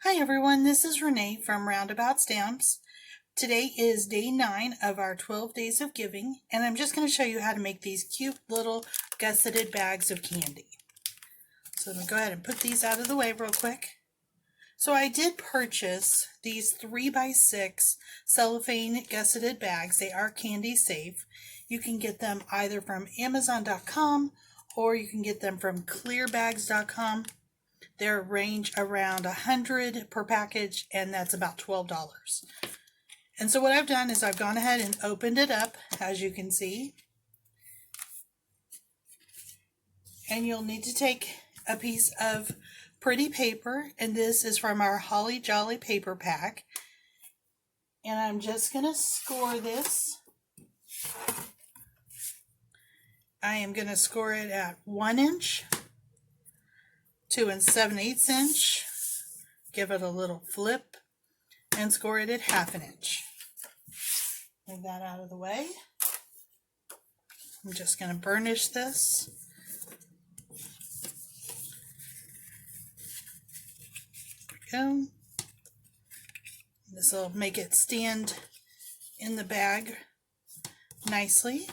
Hi everyone, this is Renee from Roundabout Stamps. Today is day 9 of our 12 days of giving, and I'm just going to show you how to make these cute little gusseted bags of candy. So I'm going to go ahead and put these out of the way real quick. So I did purchase these 3x6 cellophane gusseted bags. They are candy safe. You can get them either from Amazon.com or you can get them from clearbags.com. Their range around $100 per package, and that's about $12. And so what I've done is I've gone ahead and opened it up, as you can see. And you'll need to take a piece of pretty paper, and this is from our Holly Jolly paper pack. And I'm just going to score this. I am going to score it at 1 inch. 2 7/8 inch, give it a little flip, and score it at 1/2 inch. Move that out of the way. I'm just going to burnish this. There we go. This will make it stand in the bag nicely.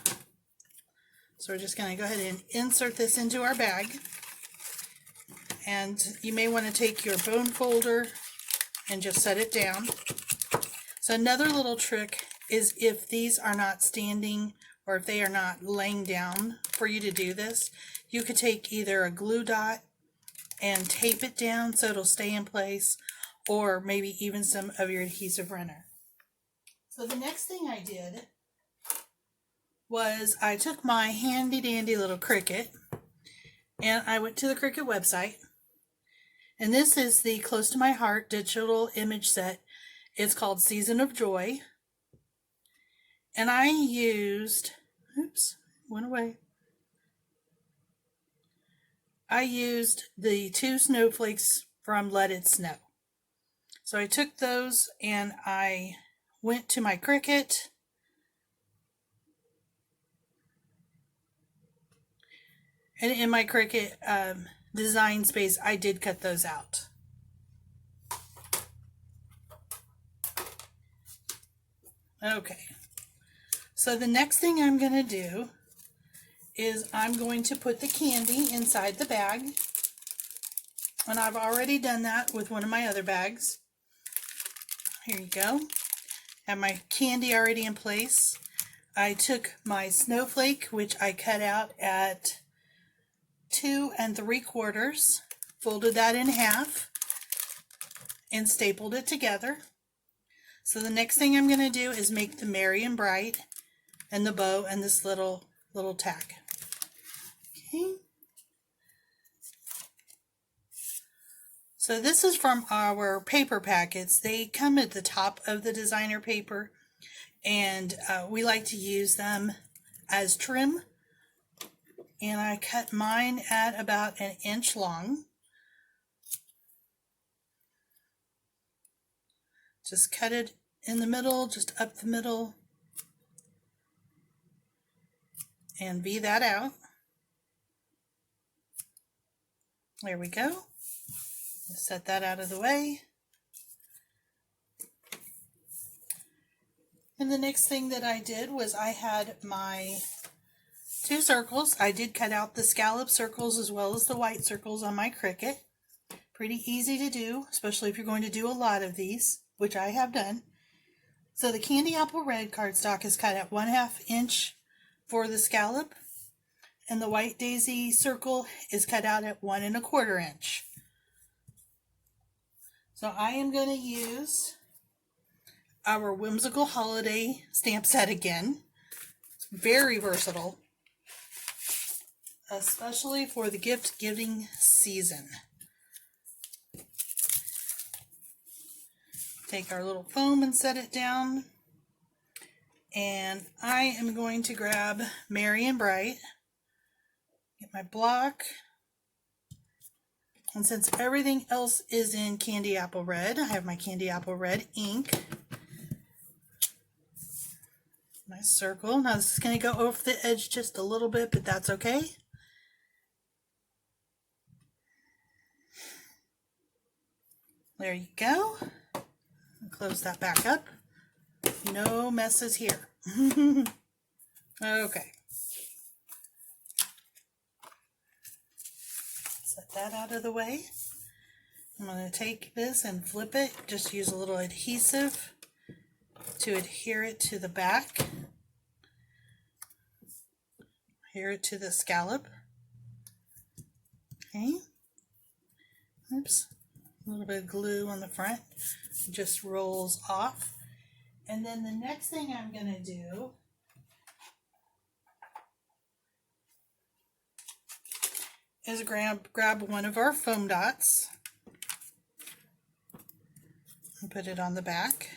So we're just going to go ahead and insert this into our bag. And you may want to take your bone folder and just set it down. So another little trick is if these are not standing or if they are not laying down for you to do this, you could take either a glue dot and tape it down so it'll stay in place, or maybe even some of your adhesive runner. So the next thing I did was I took my handy dandy little Cricut and I went to the Cricut website. And this is the Close to My Heart digital image set. It's called Season of Joy. And I used, went away. I used the 2 snowflakes from Let It Snow. So I took those and I went to my Cricut. And in my Cricut design space, I did cut those out. Okay, so the next thing I'm going to do is I'm going to put the candy inside the bag, and I've already done that with one of my other bags. Here you go. Have my candy already in place. I took my snowflake, which I cut out at 2 3/4, folded that in half, and stapled it together. So the next thing I'm going to do is make the merry and bright and the bow and this little tack. Okay. So this is from our paper packets. They come at the top of the designer paper, and we like to use them as trim. And I cut mine at about 1 inch long. Just cut it in the middle, just up the middle, and V that out. There we go. Set that out of the way. And the next thing that I did was I had my 2 circles. I did cut out the scallop circles as well as the white circles on my Cricut. Pretty easy to do, especially if you're going to do a lot of these, which I have done. So the candy apple red cardstock is cut at 1/2 inch for the scallop, and the white daisy circle is cut out at 1 1/4 inch. So I am going to use our whimsical holiday stamp set again. It's very versatile, especially for the gift giving season. Take our little foam and set it down. And I am going to grab Merry and Bright. Get my block. And since everything else is in candy apple red, I have my candy apple red ink. Nice circle. Now this is going to go over the edge just a little bit, but that's okay. There you go. Close that back up. No messes here. Okay. Set that out of the way. I'm going to take this and flip it. Just use a little adhesive to adhere it to the back. Adhere it to the scallop. Okay. Oops. A little bit of glue on the front. It just rolls off. And then the next thing I'm going to do is grab one of our foam dots and put it on the back.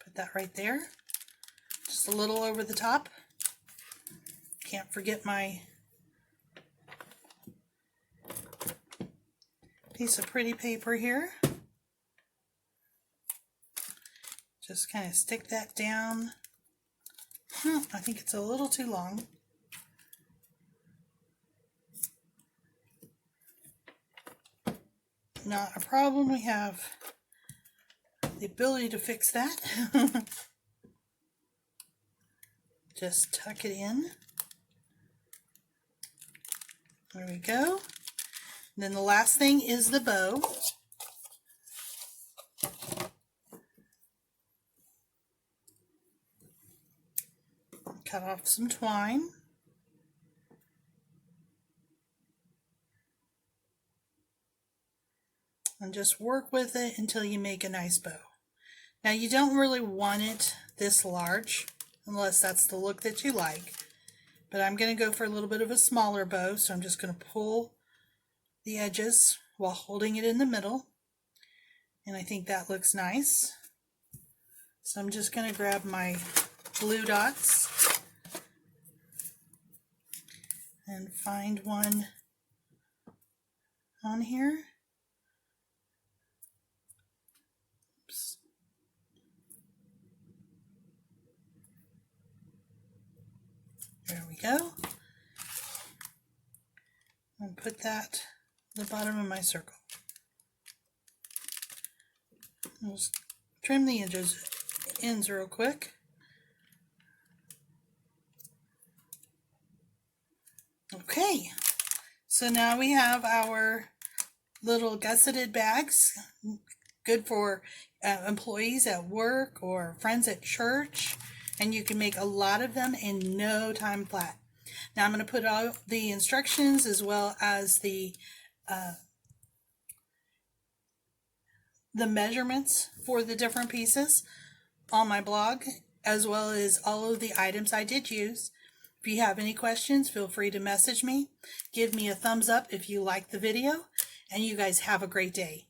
Put that right there. Just a little over the top. Can't forget my piece of pretty paper here. Just kind of stick that down. I think it's a little too long. Not a problem. We have the ability to fix that. Just tuck it in. There we go. And then the last thing is the bow. Cut off some twine. And just work with it until you make a nice bow. Now you don't really want it this large unless that's the look that you like. But I'm going to go for a little bit of a smaller bow, so I'm just going to pull the edges while holding it in the middle. And I think that looks nice. So I'm just going to grab my glue dots and find one on here. Oops. There we go. And put that at the bottom of my circle. I'll just trim the ends real quick. Okay, so now we have our little gusseted bags, good for employees at work or friends at church, and you can make a lot of them in no time flat. Now I'm going to put all the instructions as well as the measurements for the different pieces on my blog, as well as all of the items I did use. If you have any questions, feel free to message me. Give me a thumbs up if you like the video, and you guys have a great day.